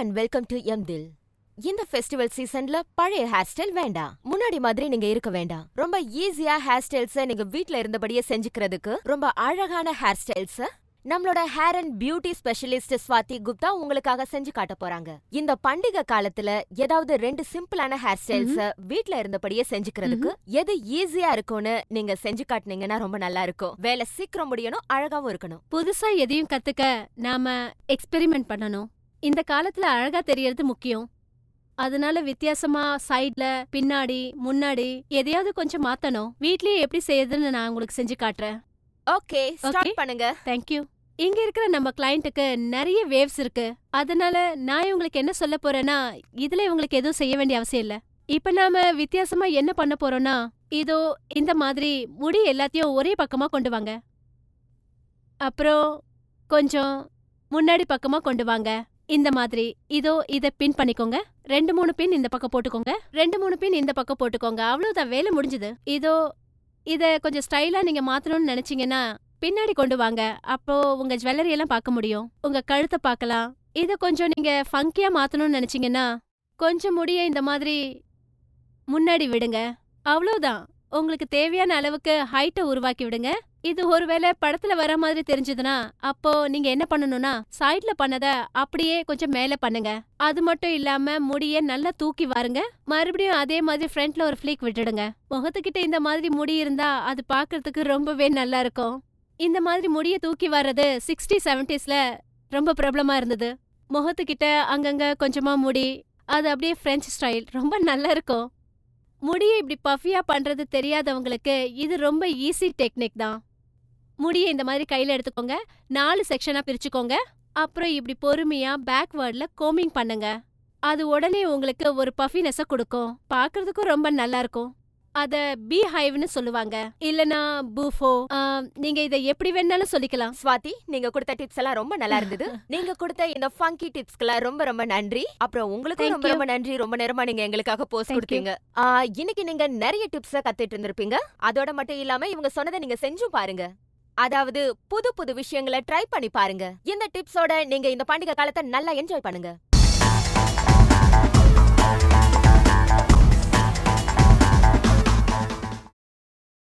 And welcome to எம்தில். இந்த festival சீசன்ல பழைய ஹேர் ஸ்டைல் வேண்டாம். முன்னாடி மாதிரி நீங்க இருக்க வேண்டாம். ரொம்ப ஈஸியா ஹேர் ஸ்டைல்ஸ நீங்க வீட்ல இருந்தபடியே செஞ்சுக்கிறதுக்கு ரொம்ப அழகான ஹேர் ஸ்டைல்ஸ நம்மளோட hair and beauty specialist Swathi Gupta உங்களுக்காக செஞ்சு காட்ட போறாங்க. இந்த பண்டிகை காலத்துல ஏதாவது 2 சிம்பிளான ஹேர் ஸ்டைல்ஸ வீட்ல இருந்தபடியே செஞ்சுக்கிறதுக்கு எது ஈஸியா இருக்கும்னு நீங்க செஞ்சு காட்டுனீங்கன்னா ரொம்ப நல்லா இருக்கும். வேலை சீக்கிரம் முடியணும், அழகாவும் இருக்கணும். புதுசா எதையும் கத்துக்க நாம எக்ஸ்பெரிமெண்ட் பண்ணணும். இந்த காலத்துல அழகா தெரியறது முக்கியம். அதனால வித்தியாசமா சைட்ல, பின்னாடி, முன்னாடி எதையாவது கொஞ்சம் மாத்தணும். வீட்லயே எப்படி செய்யறதுன்னு நான் உங்களுக்கு செஞ்சு காட்டுறேன். ஓகே, ஸ்டார்ட் பண்ணுங்க. தேங்க்யூ. இங்க இருக்கிற நம்ம கிளையண்ட்டுக்கு நிறைய வேவ்ஸ் இருக்கு. அதனால நான் இவங்களுக்கு என்ன சொல்ல போறேன்னா, இதுல இவங்களுக்கு எதுவும் செய்ய வேண்டிய அவசியம் இல்ல. இப்ப நாம வித்தியாசமா என்ன பண்ண போறோம்னா, இதோ இந்த மாதிரி முடி எல்லாத்தையும் ஒரே பக்கமா கொண்டு வாங்க. அப்புறம் கொஞ்சம் முன்னாடி பக்கமா கொண்டு வாங்க. இந்த மாதிரி இதோ இத பின் பண்ணிக்கோங்க. 2-3 பின் இந்த பக்கம் போட்டுக்கோங்க. 2-3 பின் இந்த பக்கம் போட்டுக்கோங்க. அவ்வளவுதான், வேலை முடிஞ்சது. இதோ இத கொஞ்சம் ஸ்டைலா நீங்க மாத்தணும்னு நினைச்சீங்கன்னா பின்னாடி கொண்டு வாங்க. அப்போ உங்க ஜுவல்லரி எல்லாம் பார்க்க முடியும். உங்க கழுத்தை பார்க்கலாம். இத கொஞ்சம் நீங்க ஃபங்கியா மாத்தணும்னு நினைச்சீங்கன்னா கொஞ்சம் முடிய இந்த மாதிரி முன்னாடி விடுங்க. அவ்வளவுதான். உங்களுக்கு தேவையான அளவுக்கு ஹைட்டை உருவாக்கி விடுங்க. இது ஒருவேளை படத்துல வர மாதிரி தெரிஞ்சதுன்னா அப்போ நீங்க என்ன பண்ணணும்னா சைட்ல பண்ணத அப்படியே கொஞ்சம் மேல பண்ணுங்க. அது மட்டும் இல்லாம முடிய நல்லா தூக்கி வாருங்க. மறுபடியும் அதே மாதிரி ஃப்ரண்ட்ல ஒரு ஃபிளீக் விட்டுடுங்க. முகத்துக்கிட்ட இந்த மாதிரி முடி இருந்தா அது பார்க்கறதுக்கு ரொம்பவே நல்லா இருக்கும். இந்த மாதிரி முடிய தூக்கி வர்றது 60-70ஸ்ல ரொம்ப பிரபலமா இருந்தது. முகத்துக்கிட்ட அங்கங்க கொஞ்சமா முடி, அது அப்படியே பிரெஞ்சு ஸ்டைல், ரொம்ப நல்லா இருக்கும். முடியை இப்படி பஃபியா பண்றது தெரியாதவங்களுக்கு இது ரொம்ப ஈஸி டெக்னிக் தான். முடியை இந்த மாதிரி கையில எடுத்துக்கோங்க. 4 செக்ஷனா பிரிச்சுக்கோங்க. அப்புறம் இப்படி பொறுமையா பேக்வேர்ட்ல கோமிங் பண்ணுங்க. அது உடனே உங்களுக்கு ஒரு பஃபினஸ கொடுக்கும். பார்க்கறதுக்கும் ரொம்ப நல்லா இருக்கும். அத பீ ஹைவ்னு சொல்லுவாங்க, இல்லனா பூஃபோ. நீங்க இதை எப்படி வேணாலும் சொல்லிக்கலாம். ஸ்வாதி, நீங்க கொடுத்த டிப்ஸ் எல்லாம் ரொம்ப நல்லா இருந்தது. நீங்க கொடுத்த இந்த ஃபங்கி டிப்ஸ்க்குலாம் ரொம்ப ரொம்ப நன்றி. அப்புறம் உங்களுக்கும் ரொம்ப ரொம்ப நன்றி. ரொம்ப நேரமா நீங்க எங்களுக்காக போஸ்ட் கொடுத்தீங்க. இன்னைக்கு நீங்க நிறைய டிப்ஸ கத்துட்டு இருந்திருப்பீங்க. அதோட மட்டும் இல்லாம இவங்க சொன்னதை நீங்க செஞ்சும் பாருங்க. அதாவது புது புது விஷயங்களை ட்ரை பண்ணி பாருங்க. இந்த டிப்ஸோட நீங்க இந்த பண்டிகை காலத்தை நல்லா என்ஜாய் பண்ணுங்க.